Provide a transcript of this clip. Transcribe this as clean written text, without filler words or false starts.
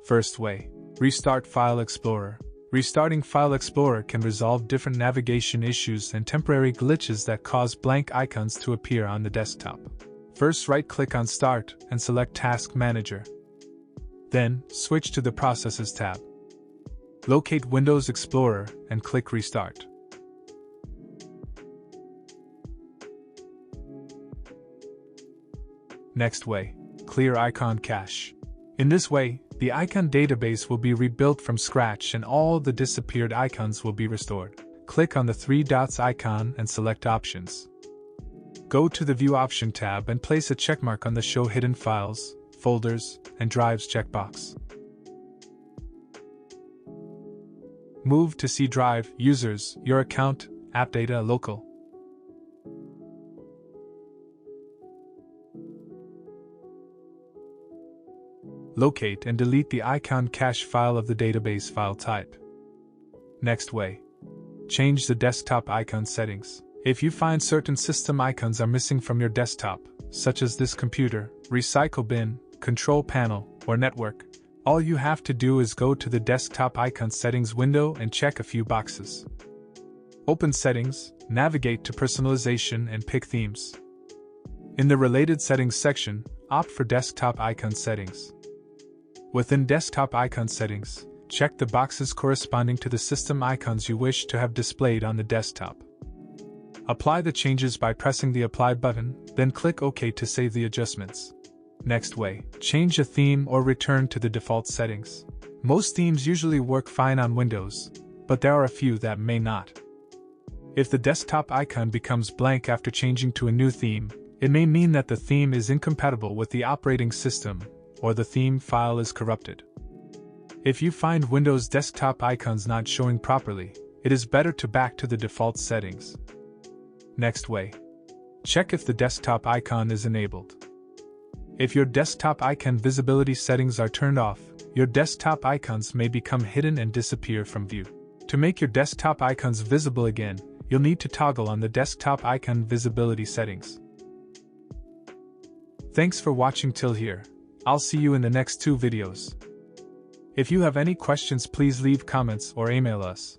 First way, restart File Explorer. Restarting File Explorer can resolve different navigation issues and temporary glitches that cause blank icons to appear on the desktop. First, right-click on Start and select Task Manager. Then, switch to the Processes tab. Locate Windows Explorer and click Restart. Next way, clear icon cache. In this way, the icon database will be rebuilt from scratch and all the disappeared icons will be restored. Click on the three dots icon and select Options. Go to the View Option tab and place a checkmark on the Show Hidden Files, Folders, and Drives checkbox. Move to C Drive, Users, Your Account, AppData Local. Locate and delete the icon cache file of the database file type. Next way, change the desktop icon settings. If you find certain system icons are missing from your desktop, such as this computer, recycle bin, control panel, or network, all you have to do is go to the desktop icon settings window and check a few boxes. Open Settings, navigate to Personalization and pick Themes. In the Related Settings section, opt for Desktop Icon Settings. Within Desktop Icon Settings, check the boxes corresponding to the system icons you wish to have displayed on the desktop. Apply the changes by pressing the Apply button, then click OK to save the adjustments. Next way, change a theme or return to the default settings. Most themes usually work fine on Windows, but there are a few that may not. If the desktop icon becomes blank after changing to a new theme, it may mean that the theme is incompatible with the operating system, or the theme file is corrupted. If you find Windows desktop icons not showing properly, it is better to back to the default settings. Next way, check if the desktop icon is enabled. If your desktop icon visibility settings are turned off, your desktop icons may become hidden and disappear from view. To make your desktop icons visible again, you'll need to toggle on the desktop icon visibility settings. Thanks for watching till here. I'll see you in the next 2 videos. If you have any questions, please leave comments or email us.